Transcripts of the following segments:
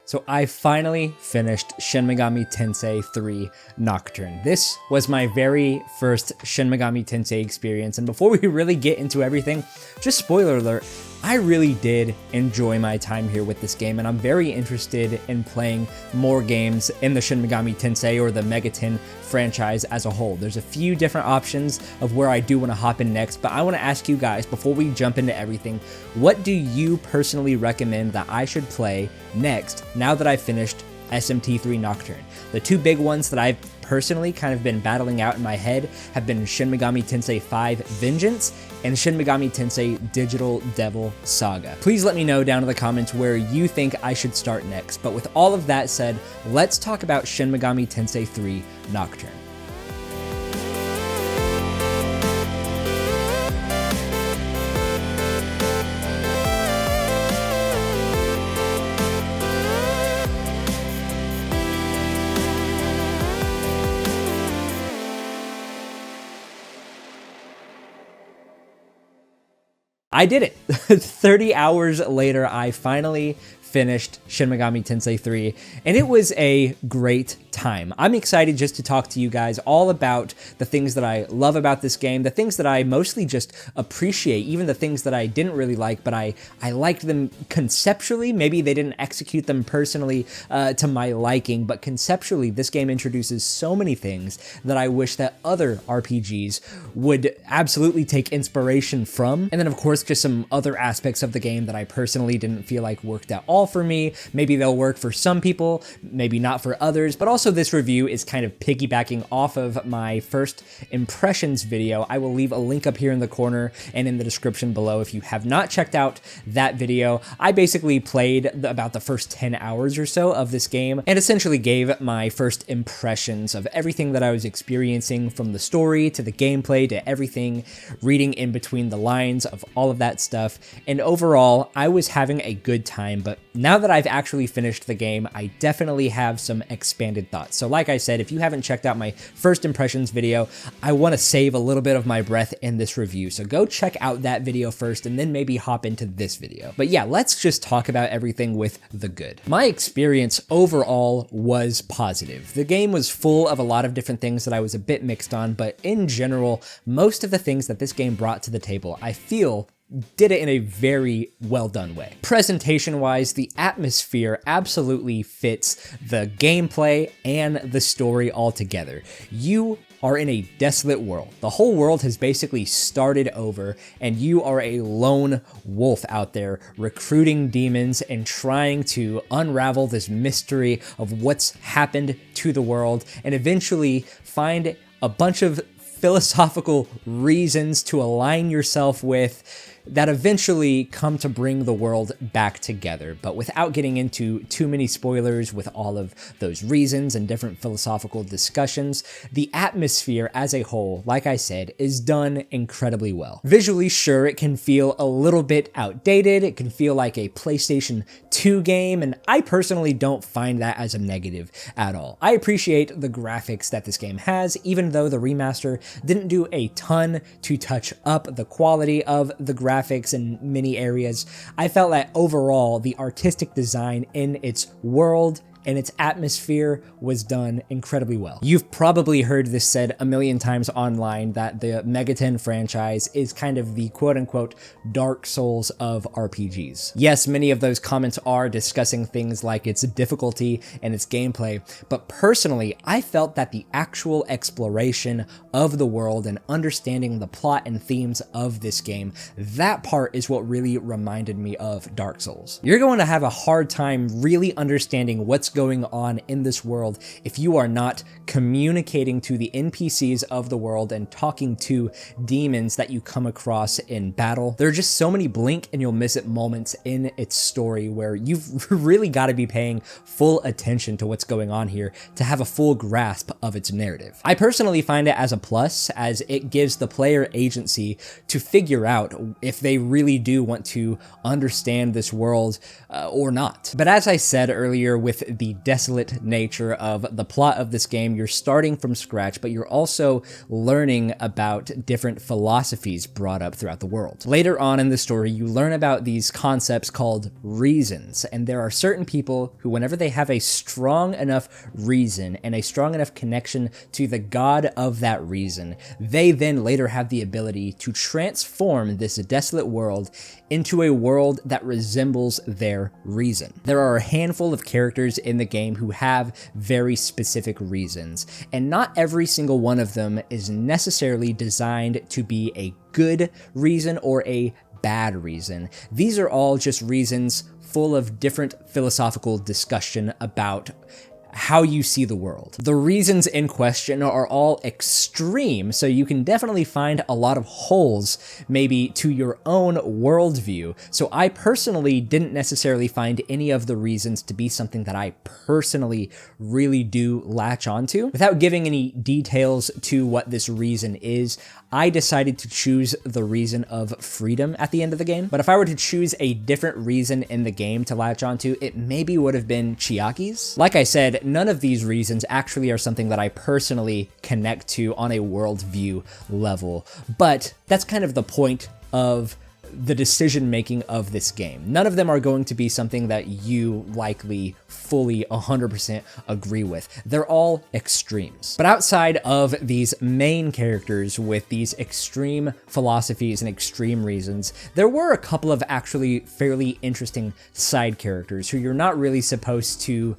So I finally finished Shin Megami Tensei III Nocturne. This was my very first Shin Megami Tensei experience, and before we really get into everything, just spoiler alert, I really did enjoy my time here with this game, and I'm very interested in playing more games in the Shin Megami Tensei or the Megaten franchise as a whole. There's a few different options of where I do want to hop in next, but I want to ask you guys, before we jump into everything, what do you personally recommend that I should play next now that I've finished SMT 3 Nocturne? The two big ones that I've personally kind of been battling out in my head have been Shin Megami Tensei V Vengeance and Shin Megami Tensei Digital Devil Saga. Please let me know down in the comments where you think I should start next. But with all of that said, let's talk about Shin Megami Tensei III Nocturne. I did it. 30 hours later, I finally finished Shin Megami Tensei 3, and it was a great time. I'm excited just to talk to you guys all about the things that I love about this game, the things that I mostly just appreciate, even the things that I didn't really like, but I liked them conceptually. Maybe they didn't execute them personally to my liking, but conceptually, this game introduces so many things that I wish that other RPGs would absolutely take inspiration from. And then, of course, just some other aspects of the game that I personally didn't feel like worked at all for me. Maybe they'll work for some people, maybe not for others, but also this review is kind of piggybacking off of my first impressions video. I will leave a link up here in the corner and in the description below if you have not checked out that video. I basically played about the first 10 hours or so of this game and essentially gave my first impressions of everything that I was experiencing, from the story to the gameplay to everything, reading in between the lines of all of that stuff. And overall, I was having a good time, but now that I've actually finished the game, I definitely have some expanded thoughts. So like I said, if you haven't checked out my first impressions video, I want to save a little bit of my breath in this review. So go check out that video first and then maybe hop into this video. But yeah, let's just talk about everything with the good. My experience overall was positive. The game was full of a lot of different things that I was a bit mixed on, but in general, most of the things that this game brought to the table, I feel did it in a very well done way. Presentation wise, the atmosphere absolutely fits the gameplay and the story all together. You are in a desolate world. The whole world has basically started over, and you are a lone wolf out there recruiting demons and trying to unravel this mystery of what's happened to the world and eventually find a bunch of philosophical reasons to align yourself with that eventually come to bring the world back together. But without getting into too many spoilers with all of those reasons and different philosophical discussions, the atmosphere as a whole, like I said, is done incredibly well. Visually, sure, it can feel a little bit outdated. It can feel like a PlayStation 2 game, and I personally don't find that as a negative at all. I appreciate the graphics that this game has, even though the remaster didn't do a ton to touch up the quality of the graphics in many areas. I felt that overall, the artistic design in its world and its atmosphere was done incredibly well. You've probably heard this said a million times online that the Megaten franchise is kind of the quote-unquote Dark Souls of RPGs. Yes, many of those comments are discussing things like its difficulty and its gameplay, but personally, I felt that the actual exploration of the world and understanding the plot and themes of this game, that part is what really reminded me of Dark Souls. You're going to have a hard time really understanding what's going on in this world if you are not communicating to the NPCs of the world and talking to demons that you come across in battle. There are just so many blink and you'll miss it moments in its story where you've really got to be paying full attention to what's going on here to have a full grasp of its narrative. I personally find it as a plus, as it gives the player agency to figure out if they really do want to understand this world or not. But as I said earlier, with the desolate nature of the plot of this game. You're starting from scratch, but you're also learning about different philosophies brought up throughout the world. Later on in the story, you learn about these concepts called reasons, and there are certain people who, whenever they have a strong enough reason and a strong enough connection to the god of that reason, they then later have the ability to transform this desolate world into a world that resembles their reason. There are a handful of characters in the game who have very specific reasons, and not every single one of them is necessarily designed to be a good reason or a bad reason. These are all just reasons full of different philosophical discussion about how you see the world. The reasons in question are all extreme, so you can definitely find a lot of holes maybe to your own worldview. So I personally didn't necessarily find any of the reasons to be something that I personally really do latch onto. Without giving any details to what this reason is, I decided to choose the reason of freedom at the end of the game. But if I were to choose a different reason in the game to latch onto, it maybe would have been Chiaki's. Like I said, none of these reasons actually are something that I personally connect to on a worldview level, but that's kind of the point of the decision making of this game. None of them are going to be something that you likely fully 100% agree with. They're all extremes. But outside of these main characters with these extreme philosophies and extreme reasons, there were a couple of actually fairly interesting side characters who you're not really supposed to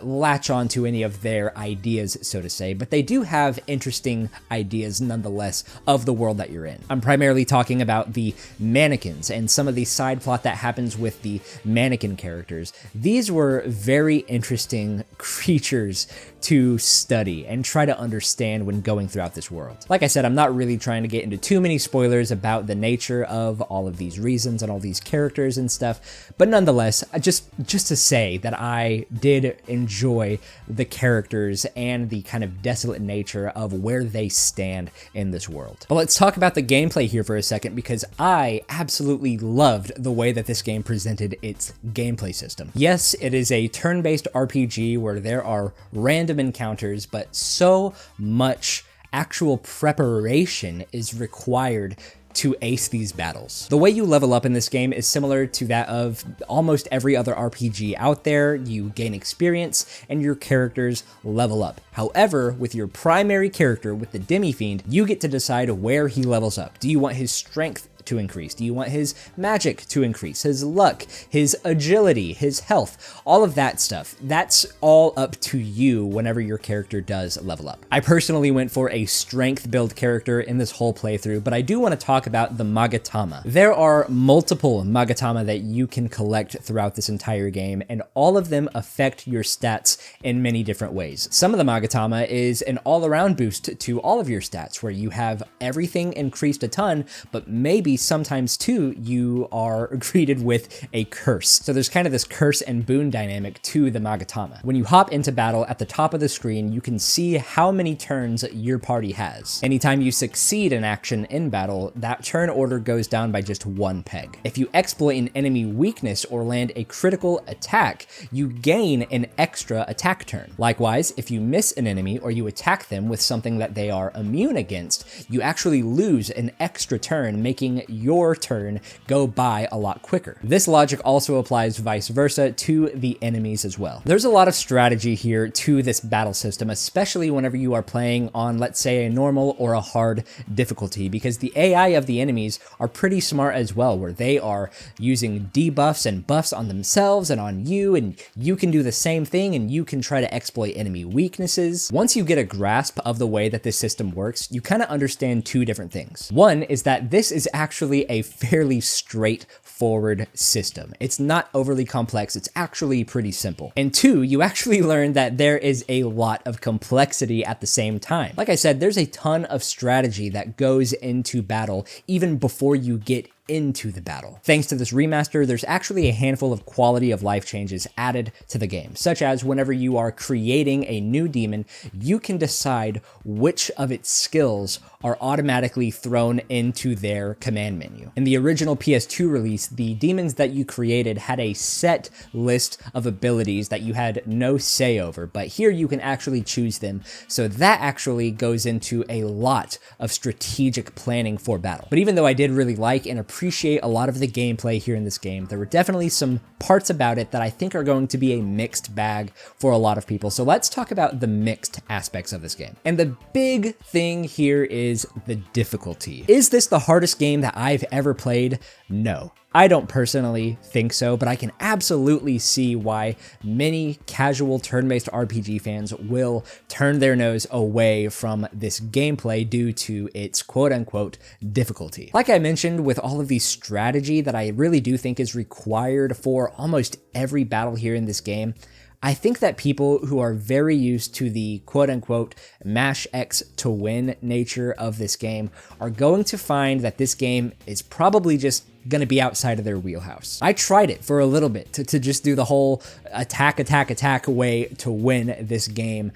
latch on to any of their ideas, so to say, but they do have interesting ideas nonetheless of the world that you're in. I'm primarily talking about the mannequins and some of the side plot that happens with the mannequin characters. These were very interesting creatures to study and try to understand when going throughout this world. Like I said, I'm not really trying to get into too many spoilers about the nature of all of these reasons and all these characters and stuff, but nonetheless, just to say that I did enjoy the characters and the kind of desolate nature of where they stand in this world. But let's talk about the gameplay here for a second, because I absolutely loved the way that this game presented its gameplay system. Yes, it is a turn-based RPG where there are random encounters, but so much actual preparation is required to ace these battles. The way you level up in this game is similar to that of almost every other RPG out there. You gain experience and your characters level up. However, with your primary character, with the Demi-fiend, you get to decide where he levels up. Do you want his strength to increase? Do you want his magic to increase, his luck, his agility, his health, all of that stuff? That's all up to you whenever your character does level up. I personally went for a strength build character in this whole playthrough, but I do want to talk about the Magatama. There are multiple Magatama that you can collect throughout this entire game, and all of them affect your stats in many different ways. Some of the Magatama is an all-around boost to all of your stats, where you have everything increased a ton, but maybe sometimes too you are greeted with a curse. So there's kind of this curse and boon dynamic to the Magatama. When you hop into battle, at the top of the screen you can see how many turns your party has. Anytime you succeed an action in battle, that turn order goes down by just one peg. If you exploit an enemy weakness or land a critical attack, you gain an extra attack turn. Likewise, if you miss an enemy or you attack them with something that they are immune against, you actually lose an extra turn, making your turn go by a lot quicker. This logic also applies vice versa to the enemies as well. There's a lot of strategy here to this battle system, especially whenever you are playing on, let's say, a normal or a hard difficulty, because the AI of the enemies are pretty smart as well, where they are using debuffs and buffs on themselves and on you, and you can do the same thing and you can try to exploit enemy weaknesses. Once you get a grasp of the way that this system works, you kind of understand two different things. One is that this is actually a fairly straightforward system. It's not overly complex, it's actually pretty simple. And two, you actually learn that there is a lot of complexity at the same time. Like I said, there's a ton of strategy that goes into battle even before you get into the battle. Thanks to this remaster, there's actually a handful of quality of life changes added to the game, such as whenever you are creating a new demon, you can decide which of its skills are automatically thrown into their command menu. In the original PS2 release, the demons that you created had a set list of abilities that you had no say over, but here you can actually choose them, so that actually goes into a lot of strategic planning for battle. But even though I did really like and appreciate a lot of the gameplay here in this game, there were definitely some parts about it that I think are going to be a mixed bag for a lot of people. So let's talk about the mixed aspects of this game. And the big thing here is the difficulty. Is this the hardest game that I've ever played? No. I don't personally think so, but I can absolutely see why many casual turn-based RPG fans will turn their nose away from this gameplay due to its quote-unquote difficulty. Like I mentioned, with all of the strategy that I really do think is required for almost every battle here in this game, I think that people who are very used to the quote-unquote mash X to win nature of this game are going to find that this game is probably just going to be outside of their wheelhouse. I tried it for a little bit to just do the whole attack way to win this game.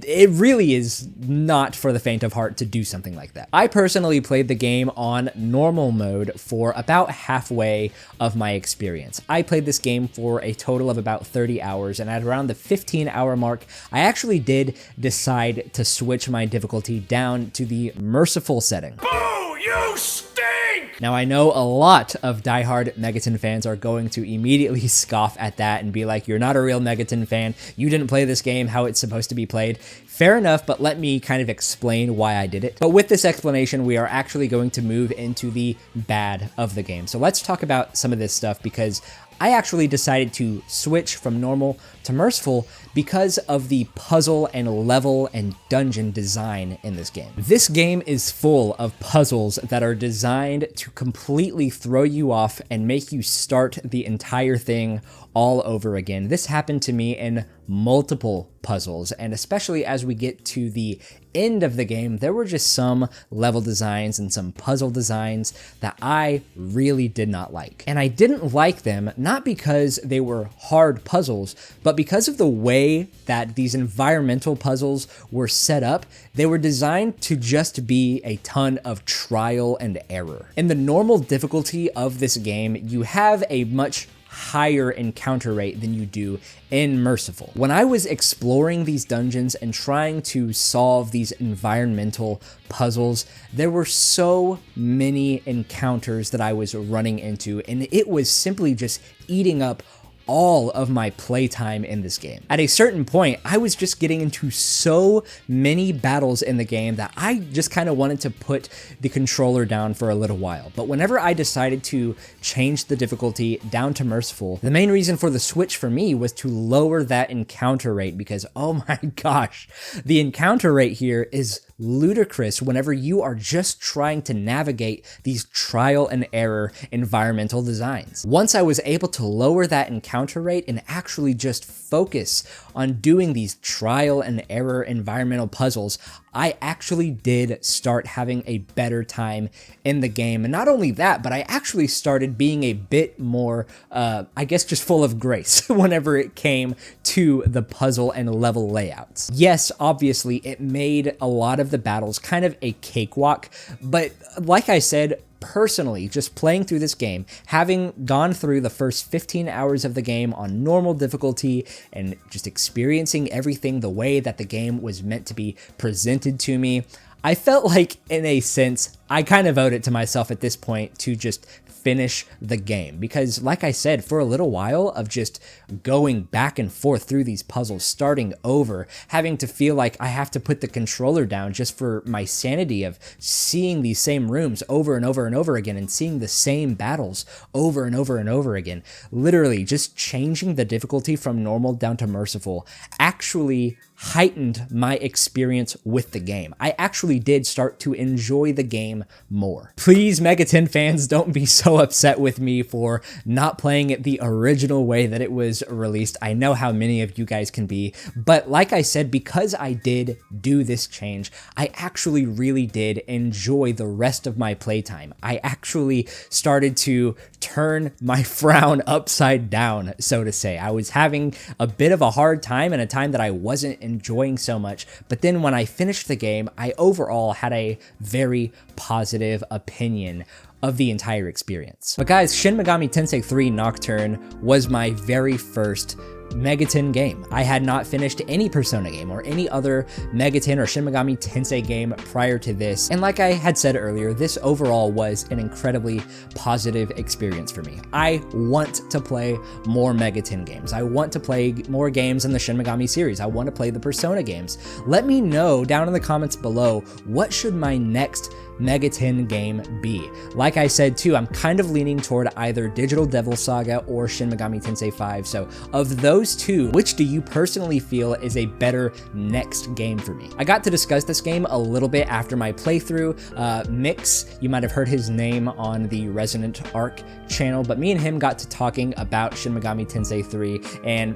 It really is not for the faint of heart to do something like that. I personally played the game on normal mode for about halfway of my experience. I played this game for a total of about 30 hours, and at around the 15-hour mark, I actually did decide to switch my difficulty down to the merciful setting. Boo! You stink! Now, I know a lot of diehard Megaton fans are going to immediately scoff at that and be like, you're not a real Megaton fan, you didn't play this game how it's supposed to be played. Fair enough, but let me kind of explain why I did it. But with this explanation, we are actually going to move into the bad of the game. So let's talk about some of this stuff, because I actually decided to switch from normal to merciful because of the puzzle and level and dungeon design in this game. This game is full of puzzles that are designed to completely throw you off and make you start the entire thing all over again. This happened to me in multiple puzzles, and especially as we get to the end of the game, there were just some level designs and some puzzle designs that I really did not like. And I didn't like them not because they were hard puzzles, but because of the way that these environmental puzzles were set up. They were designed to just be a ton of trial and error. In the normal difficulty of this game, you have a much higher encounter rate than you do in merciful. When I was exploring these dungeons and trying to solve these environmental puzzles, there were so many encounters that I was running into, and it was simply just eating up all of my playtime in this game. At a certain point, I was just getting into so many battles in the game that I just kind of wanted to put the controller down for a little while. But whenever I decided to change the difficulty down to merciful, the main reason for the switch for me was to lower that encounter rate, because oh my gosh, the encounter rate here is ludicrous whenever you are just trying to navigate these trial and error environmental designs. Once I was able to lower that encounter rate and actually just focus on doing these trial and error environmental puzzles, I actually did start having a better time in the game. And not only that, but I actually started being a bit more, I guess, just full of grace whenever it came to the puzzle and level layouts. Yes, obviously, it made a lot of the battles kind of a cakewalk, but like I said, personally, just playing through this game, having gone through the first 15 hours of the game on normal difficulty and just experiencing everything the way that the game was meant to be presented to me, I felt like, in a sense, I kind of owed it to myself at this point to just finish the game, because like I said, for a little while of just going back and forth through these puzzles, starting over, having to feel like I have to put the controller down just for my sanity of seeing these same rooms over and over and over again and seeing the same battles over and over and over again. Literally just changing the difficulty from normal down to merciful actually heightened my experience with the game. I actually did start to enjoy the game more. Please, Megaten fans, don't be so upset with me for not playing it the original way that it was released. I know how many of you guys can be, but like I said, because I did do this change, I actually really did enjoy the rest of my playtime. I actually started to turn my frown upside down, so to say. I was having a bit of a hard time and a time that I wasn't enjoying so much, but then when I finished the game, I overall had a very positive opinion of the entire experience. But guys, Shin Megami Tensei III Nocturne was my very first Megaten game. I had not finished any Persona game or any other Megaten or Shin Megami Tensei game prior to this, and like I had said earlier, this overall was an incredibly positive experience for me. I want to play more Megaten games. I want to play more games in the Shin Megami series. I want to play the Persona games. Let me know down in the comments below, what should my next Megaten game be? Like I said too, I'm kind of leaning toward either Digital Devil Saga or Shin Megami Tensei V, so of those two, which do you personally feel is a better next game for me? I got to discuss this game a little bit after my playthrough. Mix, you might have heard his name on the Resonant Arc channel, but me and him got to talking about Shin Megami Tensei 3, and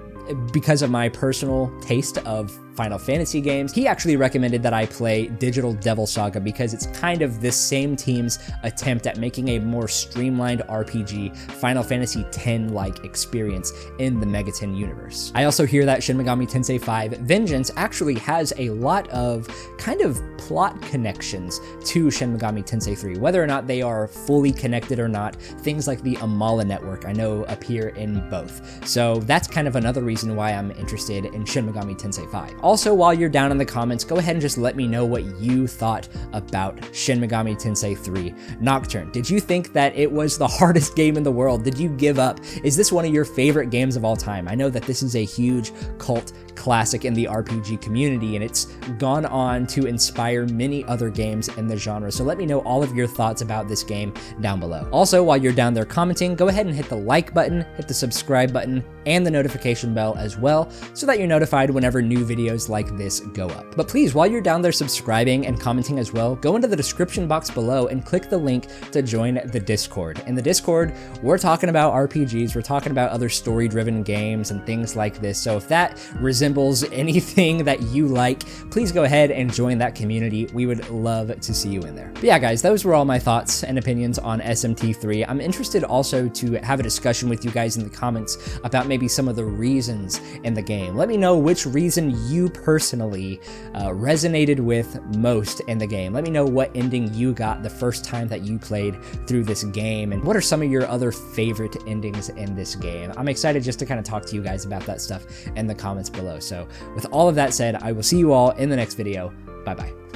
because of my personal taste of Final Fantasy games, he actually recommended that I play Digital Devil Saga because it's kind of this same team's attempt at making a more streamlined RPG, Final Fantasy X-like experience in the Megaten universe. I also hear that Shin Megami Tensei V Vengeance actually has a lot of kind of plot connections to Shin Megami Tensei 3, whether or not they are fully connected or not. Things like the Amala network I know appear in both. So that's kind of another reason why I'm interested in Shin Megami Tensei 5. Also, while you're down in the comments, go ahead and just let me know what you thought about Shin Megami Tensei 3 Nocturne. Did you think that it was the hardest game in the world? Did you give up? Is this one of your favorite games of all time? I know that this is a huge cult classic in the RPG community, and it's gone on to inspire many other games in the genre. So let me know all of your thoughts about this game down below. Also, while you're down there commenting, go ahead and hit the like button, hit the subscribe button, and the notification bell as well, so that you're notified whenever new videos like this go up. But please, while you're down there subscribing and commenting as well, go into the description box below and click the link to join the Discord. In the Discord, we're talking about RPGs, we're talking about other story-driven games and things like this. So if that resembles anything that you like, please go ahead and join that community. We would love to see you in there. But yeah, guys, those were all my thoughts and opinions on SMT 3. I'm interested also to have a discussion with you guys in the comments about maybe some of the reasons in the game. Let me know which reason you personally resonated with most in the game. Let me know what ending you got the first time that you played through this game, and what are some of your other favorite endings in this game. I'm excited just to kind of talk to you guys about that stuff in the comments below. So with all of that said, I will see you all in the next video. Bye-bye.